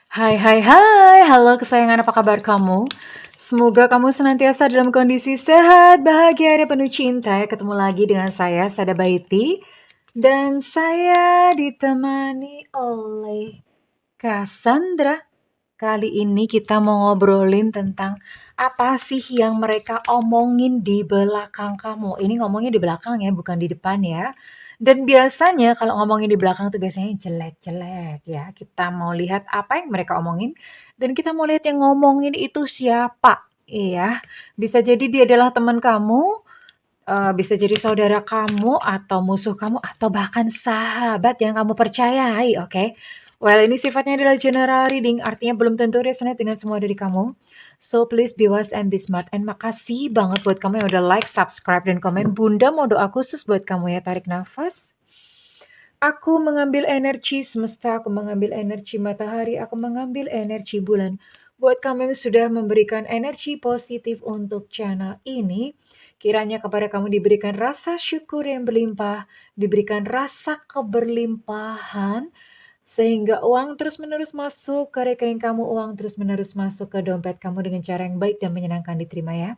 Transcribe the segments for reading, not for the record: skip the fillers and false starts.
Hai hai hai, halo kesayangan apa kabar kamu? Semoga kamu senantiasa dalam kondisi sehat, bahagia, dan penuh cinta ya. Ketemu lagi dengan saya, Sada Baiti. Dan saya ditemani oleh Cassandra. Kali ini kita mau ngobrolin tentang apa sih yang mereka omongin di belakang kamu. Ini ngomongnya di belakang ya, bukan di depan ya. Dan biasanya kalau ngomongin di belakang tuh biasanya jelek-jelek ya. Kita mau lihat apa yang mereka omongin dan kita mau lihat yang ngomongin itu siapa. Iya, bisa jadi dia adalah teman kamu, bisa jadi saudara kamu atau musuh kamu atau bahkan sahabat yang kamu percayai, oke? Well, ini sifatnya adalah general reading, artinya belum tentu resonate dengan semua dari kamu. So, please be wise and be smart. And makasih banget buat kamu yang udah like, subscribe, dan komen. Bunda mau doa khusus buat kamu ya. Tarik nafas. Aku mengambil energi semesta, aku mengambil energi matahari, aku mengambil energi bulan. Buat kamu yang sudah memberikan energi positif untuk channel ini, kiranya kepada kamu diberikan rasa syukur yang berlimpah, diberikan rasa keberlimpahan, sehingga uang terus-menerus masuk ke rekening kamu, uang terus-menerus masuk ke dompet kamu dengan cara yang baik dan menyenangkan diterima ya.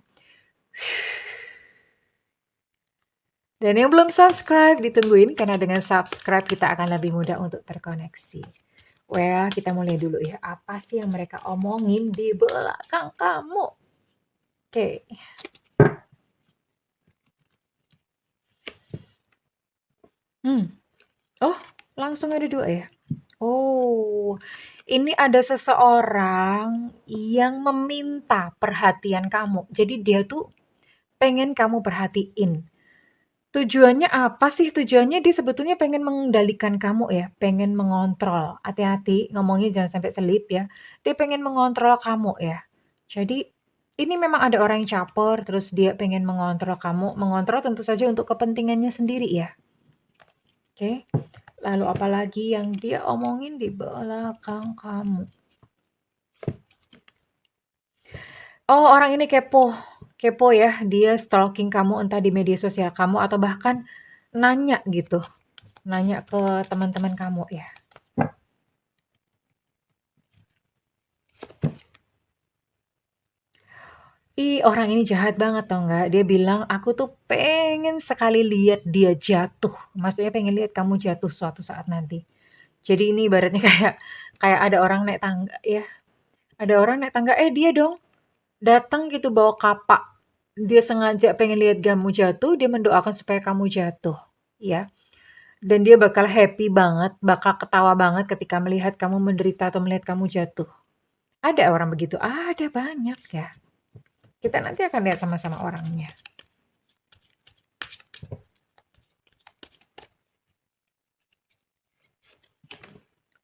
Dan yang belum subscribe, ditungguin karena dengan subscribe kita akan lebih mudah untuk terkoneksi. Well, kita mulai dulu ya. Apa sih yang mereka omongin di belakang kamu? Oke. Oh, langsung ada dua ya? Oh, ini ada seseorang yang meminta perhatian kamu. Jadi dia tuh pengen kamu perhatiin. Tujuannya apa sih? Tujuannya dia sebetulnya pengen mengendalikan kamu ya, pengen mengontrol. Hati-hati ngomongnya jangan sampai selip ya. Dia pengen mengontrol kamu ya. Jadi ini memang ada orang yang caper, terus dia pengen mengontrol kamu. Mengontrol tentu saja untuk kepentingannya sendiri ya. Oke. Lalu apalagi yang dia omongin di belakang kamu? Oh, orang ini kepo. Kepo ya, dia stalking kamu entah di media sosial kamu atau bahkan nanya gitu. Nanya ke teman-teman kamu ya. Ih, orang ini jahat banget tau nggak? Dia bilang, aku tuh pengen sekali lihat dia jatuh. Maksudnya pengen lihat kamu jatuh suatu saat nanti. Jadi ini ibaratnya kayak kayak ada orang naik tangga ya. Ada orang naik tangga, dia dong datang gitu bawa kapak. Dia sengaja pengen lihat kamu jatuh, dia mendoakan supaya kamu jatuh. Ya. Dan dia bakal happy banget, bakal ketawa banget ketika melihat kamu menderita atau melihat kamu jatuh. Ada orang begitu? Ada banyak ya. Kita nanti akan lihat sama-sama orangnya.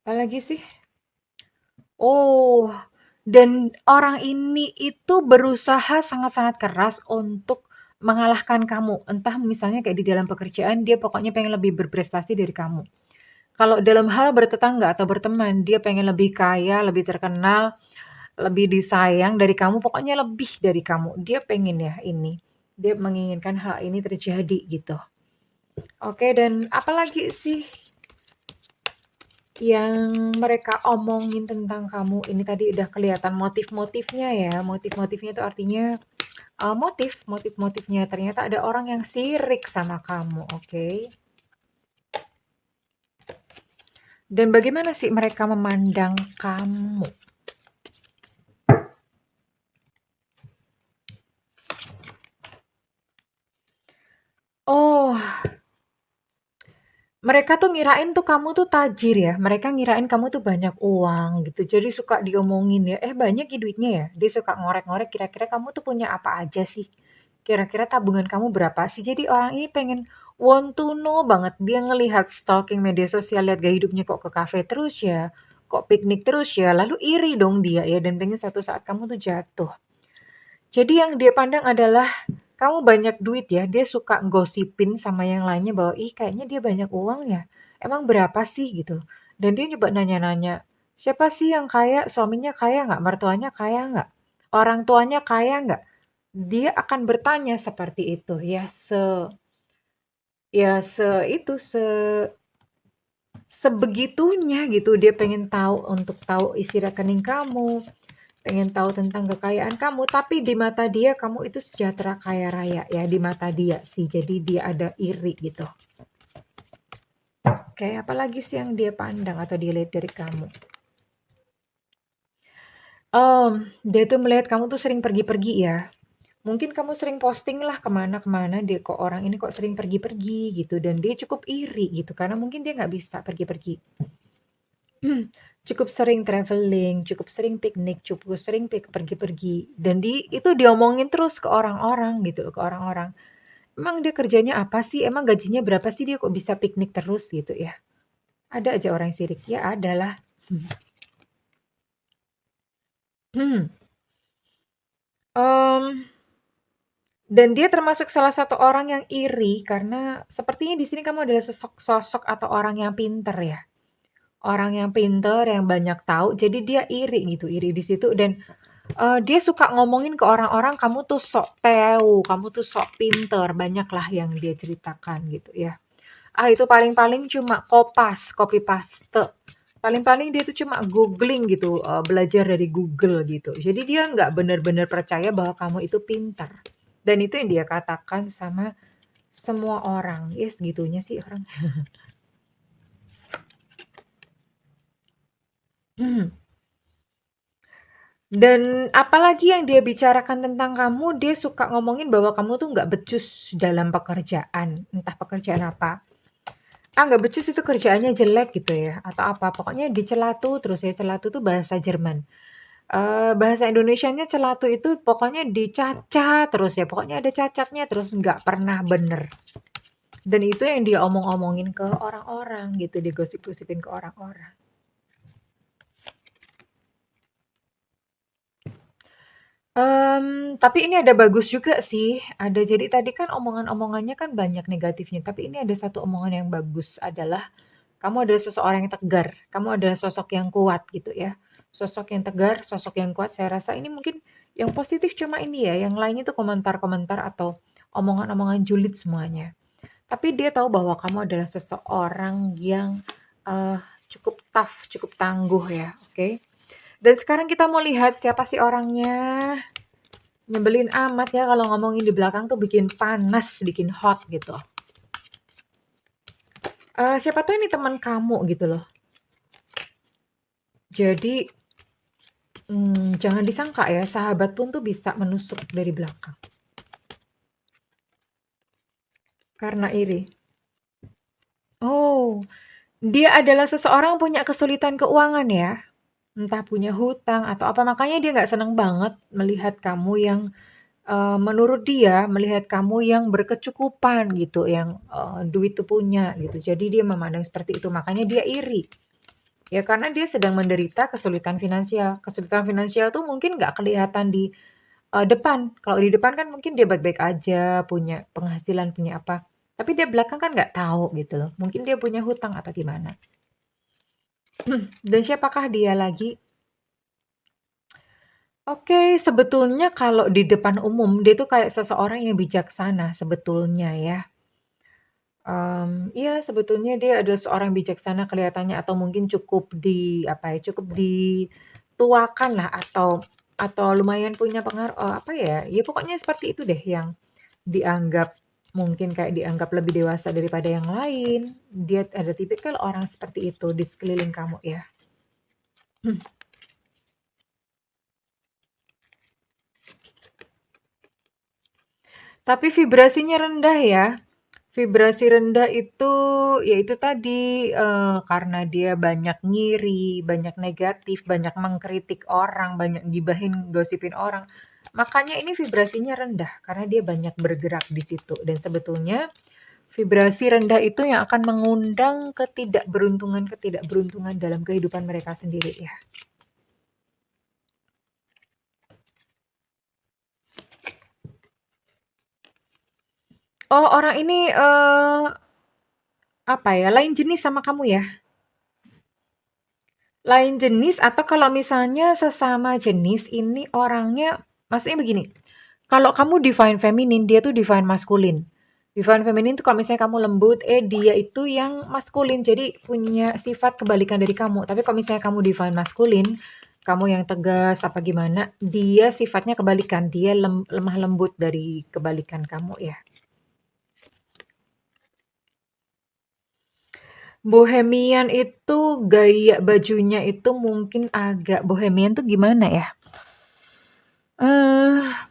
Apalagi sih? Oh, dan orang ini itu berusaha sangat-sangat keras untuk mengalahkan kamu. Entah misalnya kayak di dalam pekerjaan, dia pokoknya pengen lebih berprestasi dari kamu. Kalau dalam hal bertetangga atau berteman, dia pengen lebih kaya, lebih terkenal, lebih disayang dari kamu, pokoknya lebih dari kamu. Dia pengen ya ini. Dia menginginkan hal ini terjadi gitu. Oke, dan apalagi sih yang mereka omongin tentang kamu? Ini tadi udah kelihatan motif-motifnya ya. Motif-motifnya itu artinya motif-motifnya ternyata ada orang yang sirik sama kamu, oke? Dan bagaimana sih mereka memandang kamu? Oh, mereka tuh ngirain tuh kamu tuh tajir ya. Mereka ngirain kamu tuh banyak uang gitu. Jadi suka diomongin ya, banyak ya duitnya ya. Dia suka ngorek-ngorek kira-kira kamu tuh punya apa aja sih? Kira-kira tabungan kamu berapa sih? Jadi orang ini pengen want to know banget. Dia ngelihat stalking media sosial, lihat gaya hidupnya kok ke kafe terus ya, kok piknik terus ya. Lalu iri dong dia ya dan pengen suatu saat kamu tuh jatuh. Jadi yang dia pandang adalah kamu banyak duit ya, dia suka gosipin sama yang lainnya bahwa, "Ih, kayaknya dia banyak uang ya. Emang berapa sih?" gitu. Dan dia coba nanya-nanya, "Siapa sih yang kaya? Suaminya kaya nggak? Mertuanya kaya nggak? Orang tuanya kaya nggak?" Dia akan bertanya seperti itu ya, se itu, sebegitunya gitu, dia pengen tahu untuk tahu isi rekening kamu, pengen tahu tentang kekayaan kamu, tapi di mata dia kamu itu sejahtera kaya raya ya, di mata dia sih. Jadi dia ada iri gitu. Kayak apalagi sih yang dia pandang atau dia lihat dari kamu? Dia tuh melihat kamu tuh sering pergi-pergi ya. Mungkin kamu sering posting lah kemana-kemana, dia kok orang ini kok sering pergi-pergi gitu, dan dia cukup iri gitu karena mungkin dia nggak bisa pergi-pergi. Cukup sering traveling, cukup sering piknik, cukup sering pergi-pergi, dan itu diomongin terus ke orang-orang gitu, ke orang-orang. Emang dia kerjanya apa sih? Emang gajinya berapa sih dia kok bisa piknik terus gitu ya? Ada aja orang yang sirik, ya ada lah. Hmm. Mmm, dan dia termasuk salah satu orang yang iri karena sepertinya di sini kamu adalah sosok atau orang yang pinter ya. Orang yang pinter, yang banyak tahu, jadi dia iri gitu, iri di situ dan dia suka ngomongin ke orang-orang, "Kamu tuh sok tahu, kamu tuh sok pinter," banyaklah yang dia ceritakan gitu ya. Itu paling-paling cuma copy paste. Paling-paling dia tuh cuma googling gitu, belajar dari Google gitu. Jadi dia nggak benar-benar percaya bahwa kamu itu pintar. Dan itu yang dia katakan sama semua orang. Ya segitunya sih orang. Hmm. Dan apalagi yang dia bicarakan tentang kamu, dia suka ngomongin bahwa kamu tuh nggak becus dalam pekerjaan, entah pekerjaan apa. Nggak becus itu kerjaannya jelek gitu ya, atau apa, pokoknya dicela tuh terus ya, cela tuh bahasa Jerman. Bahasa Indonesianya cela tuh itu pokoknya dicacat terus ya, pokoknya ada cacatnya terus, nggak pernah bener. Dan itu yang dia omong-omongin ke orang-orang gitu, digosip-gosipin ke orang-orang. Tapi ini ada bagus juga sih, jadi tadi kan omongan-omongannya kan banyak negatifnya, tapi ini ada satu omongan yang bagus adalah, kamu adalah seseorang yang tegar, kamu adalah sosok yang kuat gitu ya. Sosok yang tegar, sosok yang kuat, saya rasa ini mungkin yang positif cuma ini ya, yang lainnya tuh komentar-komentar atau omongan-omongan julid semuanya. Tapi dia tahu bahwa kamu adalah seseorang yang, eee, cukup tough, cukup tangguh ya, oke? Dan sekarang kita mau lihat siapa sih orangnya. Nyebelin amat ya kalau ngomongin di belakang tuh bikin panas, bikin hot gitu. Siapa tahu ini teman kamu gitu loh. Jadi, jangan disangka ya, sahabat pun tuh bisa menusuk dari belakang. Karena iri. Oh, dia adalah seseorang punya kesulitan keuangan ya? Entah punya hutang atau apa, makanya dia nggak seneng banget melihat kamu yang, menurut dia melihat kamu yang berkecukupan gitu, yang, duit tuh punya gitu. Jadi dia memandang seperti itu, makanya dia iri. Ya karena dia sedang menderita kesulitan finansial. Kesulitan finansial tuh mungkin nggak kelihatan di, depan. Kalau di depan kan mungkin dia baik-baik aja, punya penghasilan, punya apa. Tapi dia belakang kan nggak tahu gitu loh. Mungkin dia punya hutang atau gimana. Dan siapakah dia lagi? Oke, sebetulnya kalau di depan umum, dia tuh kayak seseorang yang bijaksana sebetulnya ya. Iya sebetulnya dia adalah seorang bijaksana kelihatannya atau mungkin cukup apa ya, cukup dituakan lah atau lumayan punya apa ya, ya pokoknya seperti itu deh yang dianggap mungkin kayak dianggap lebih dewasa daripada yang lain. Dia ada tipikal orang seperti itu di sekeliling kamu ya. Tapi vibrasinya rendah ya. Vibrasi rendah itu, ya itu tadi, karena dia banyak ngiri, banyak negatif, banyak mengkritik orang, banyak gibahin, gosipin orang. Makanya ini vibrasinya rendah, karena dia banyak bergerak di situ. Dan sebetulnya vibrasi rendah itu yang akan mengundang ketidakberuntungan dalam kehidupan mereka sendiri ya. Oh, orang ini, apa ya, lain jenis sama kamu ya? Lain jenis atau kalau misalnya sesama jenis ini orangnya maksudnya begini, kalau kamu divine feminin, dia tuh divine maskulin. Divine Feminine itu kalau misalnya kamu lembut, dia itu yang maskulin, jadi punya sifat kebalikan dari kamu. Tapi kalau misalnya kamu Divine Maskulin, kamu yang tegas apa gimana, dia sifatnya kebalikan, dia lemah lembut dari kebalikan kamu ya. Bohemian itu gaya bajunya itu mungkin agak bohemian tuh gimana ya?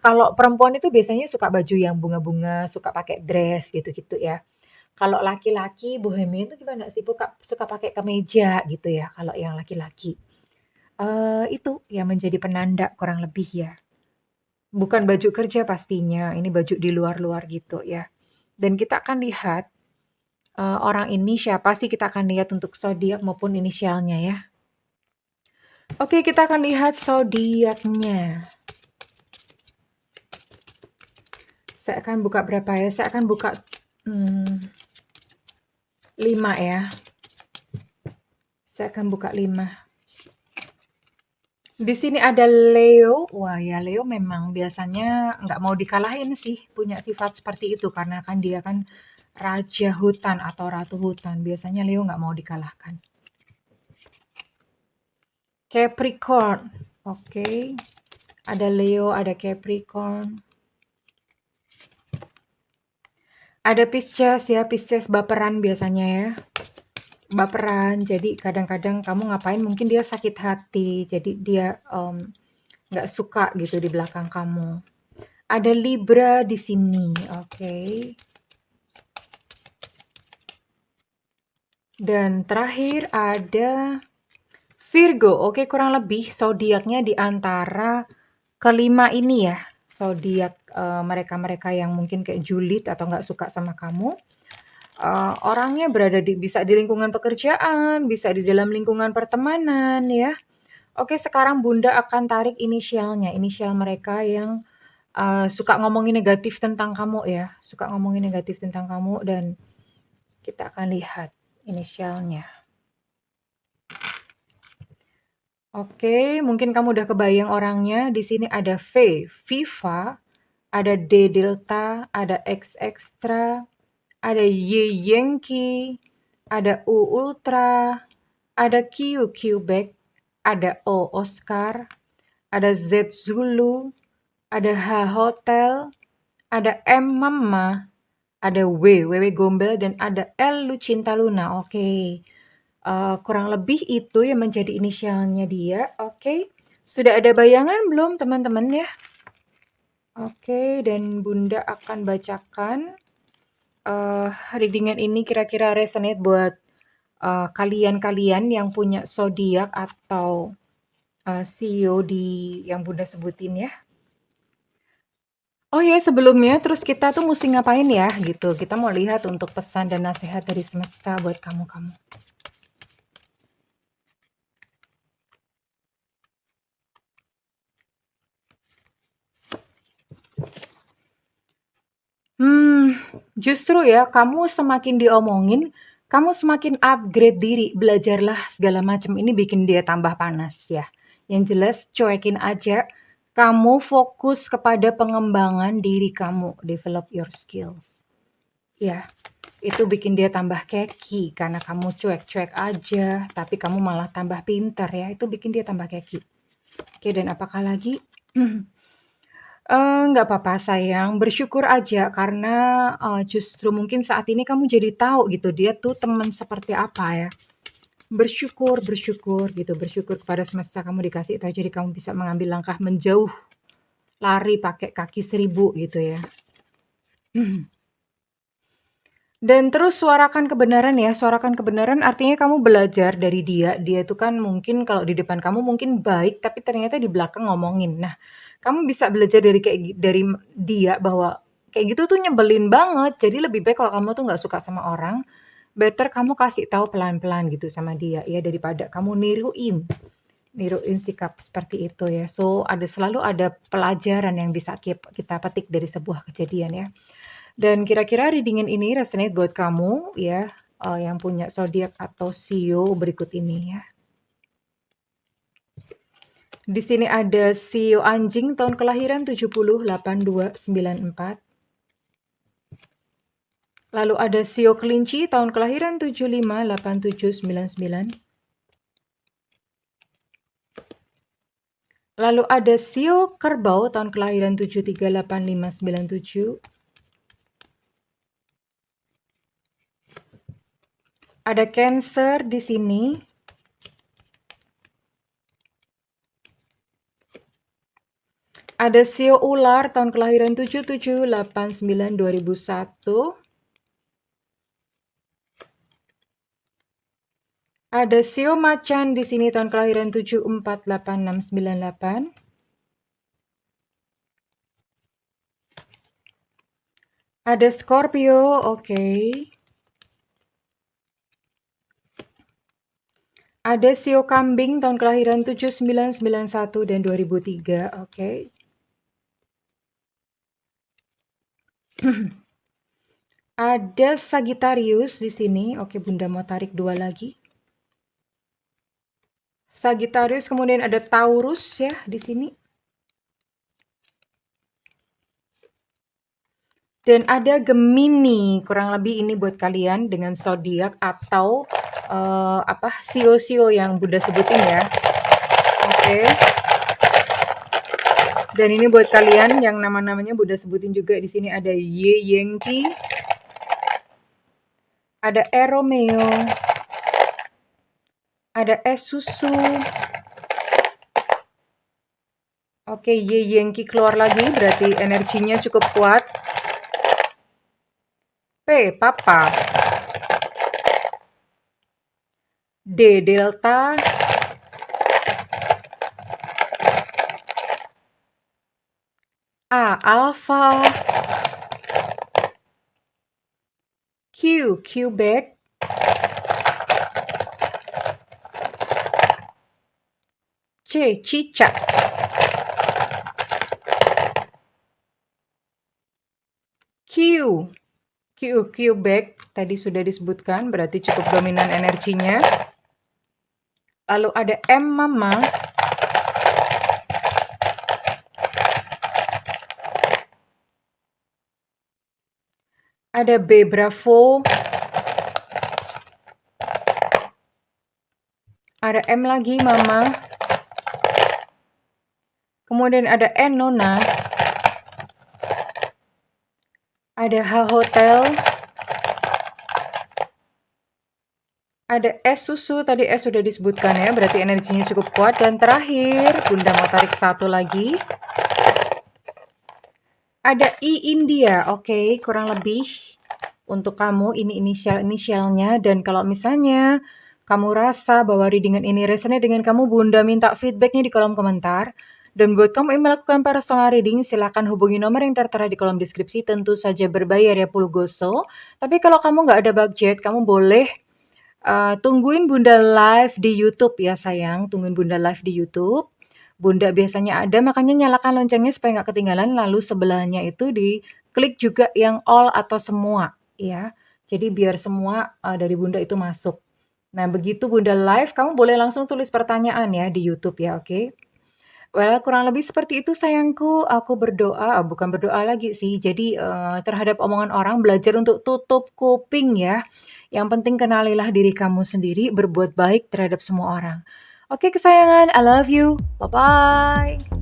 Kalau perempuan itu biasanya suka baju yang bunga-bunga, suka pakai dress gitu-gitu ya. Kalau laki-laki bohemian itu gimana sih? Suka pakai kemeja gitu ya kalau yang laki-laki. Itu yang menjadi penanda kurang lebih ya. Bukan baju kerja pastinya, ini baju di luar-luar gitu ya. Dan kita akan lihat, orang ini siapa sih, kita akan lihat untuk zodiak maupun inisialnya ya. Oke, kita akan lihat zodiaknya. Saya akan buka berapa ya? Saya akan buka 5 ya. Saya akan buka 5. Di sini ada Leo. Wah ya, Leo memang biasanya nggak mau dikalahin sih, punya sifat seperti itu karena kan dia kan raja hutan atau ratu hutan. Biasanya Leo nggak mau dikalahkan. Capricorn. Oke. Ada Leo, ada Capricorn. Ada Pisces ya, Pisces baperan biasanya ya. Baperan, jadi kadang-kadang kamu ngapain mungkin dia sakit hati, jadi dia nggak suka gitu di belakang kamu. Ada Libra di sini, oke. Dan terakhir ada Virgo, oke, kurang lebih zodiaknya di antara kelima ini ya. Zodiak mereka-mereka yang mungkin kayak julid atau nggak suka sama kamu. Orangnya berada bisa di lingkungan pekerjaan, bisa di dalam lingkungan pertemanan ya. Oke, sekarang Bunda akan tarik inisialnya, inisial mereka yang suka ngomongin negatif tentang kamu ya, suka ngomongin negatif tentang kamu dan kita akan lihat inisialnya. Oke, mungkin kamu udah kebayang orangnya. Di sini ada V, Viva, ada D Delta, ada X Extra, ada Y Yankee, ada U Ultra, ada Q Quebec, ada O Oscar, ada Z Zulu, ada H Hotel, ada M Mama, ada W Gombel, dan ada L Lucinta Luna. Oke. Kurang lebih itu yang menjadi inisialnya dia. Oke. Sudah ada bayangan belum teman-teman ya? Oke, dan Bunda akan bacakan readingan ini kira-kira resonate buat kalian-kalian yang punya zodiak atau CEO yang Bunda sebutin ya. Oh ya, sebelumnya terus kita tuh mesti ngapain ya gitu. Kita mau lihat untuk pesan dan nasihat dari semesta buat kamu-kamu. Justru ya, kamu semakin diomongin, kamu semakin upgrade diri, belajarlah segala macam. Ini bikin dia tambah panas ya. Yang jelas cuekin aja. Kamu fokus kepada pengembangan diri kamu, develop your skills. Ya, itu bikin dia tambah keki karena kamu cuek-cuek aja, tapi kamu malah tambah pintar ya. Itu bikin dia tambah keki. Oke, dan apakah lagi? Nggak apa-apa sayang, bersyukur aja karena, justru mungkin saat ini kamu jadi tahu gitu dia tuh teman seperti apa ya. Bersyukur bersyukur gitu, bersyukur kepada semesta kamu dikasih tahu jadi kamu bisa mengambil langkah menjauh, lari pakai kaki 1000 gitu ya. Dan terus suarakan kebenaran ya, suarakan kebenaran artinya kamu belajar dari dia. Dia itu kan mungkin kalau di depan kamu mungkin baik, tapi ternyata di belakang ngomongin. Nah, kamu bisa belajar dari dia bahwa kayak gitu tuh nyebelin banget. Jadi lebih baik kalau kamu tuh nggak suka sama orang, better kamu kasih tahu pelan-pelan gitu sama dia ya daripada kamu niruin sikap seperti itu ya. So selalu ada pelajaran yang bisa kita petik dari sebuah kejadian ya. Dan kira-kira readingan ini resonate buat kamu ya, yang punya zodiak atau CEO berikut ini ya. Di sini ada CEO anjing tahun kelahiran 70, 82, 94. Lalu ada Sio Kelinci tahun kelahiran 758799. Lalu ada Sio Kerbau tahun kelahiran 738597. Ada Cancer di sini. Ada Sio Ular tahun kelahiran 77892001. Ada Sio Macan di sini tahun kelahiran 748698. Ada Scorpio, oke. Ada Sio Kambing tahun kelahiran 7991 dan 2003, oke. Ada Sagittarius di sini, oke Bunda mau tarik 2 lagi. Sagittarius, kemudian ada Taurus ya di sini. Dan ada Gemini, kurang lebih ini buat kalian dengan zodiak atau sio-sio yang Bunda sebutin ya. Oke. Dan ini buat kalian yang nama-namanya Bunda sebutin juga di sini ada Ye Yengki, ada E Romeo, ada S Susu. Oke, Ye Yengki keluar lagi, berarti energinya cukup kuat. P Papa, D Delta, A Alpha, Q Quebec, C Cicak, Q Quebec tadi sudah disebutkan, berarti cukup dominan energinya. Lalu ada M Mama, ada B Bravo, ada M lagi Mama, kemudian ada N Nona, ada H Hotel, ada S Susu, tadi S sudah disebutkan ya, berarti energinya cukup kuat. Dan terakhir, Bunda mau tarik satu lagi. Ada I India, oke, kurang lebih untuk kamu ini inisialnya. Dan kalau misalnya kamu rasa bahwa readingan ini resonate dengan kamu, Bunda minta feedbacknya di kolom komentar. Dan buat kamu yang melakukan personal reading, silahkan hubungi nomor yang tertera di kolom deskripsi, tentu saja berbayar ya Pulgoso. Tapi kalau kamu nggak ada budget, kamu boleh tungguin Bunda live di YouTube ya sayang, tungguin Bunda live di YouTube. Bunda biasanya ada, makanya nyalakan loncengnya supaya nggak ketinggalan, lalu sebelahnya itu diklik juga yang all atau semua ya. Jadi biar semua dari Bunda itu masuk. Nah begitu Bunda live, kamu boleh langsung tulis pertanyaan ya di YouTube ya, oke? Well, kurang lebih seperti itu sayangku, aku berdoa bukan berdoa lagi sih, jadi, terhadap omongan orang belajar untuk tutup kuping ya. Yang penting kenalilah diri kamu sendiri, berbuat baik terhadap semua orang. Oke kesayangan, I love you, bye-bye.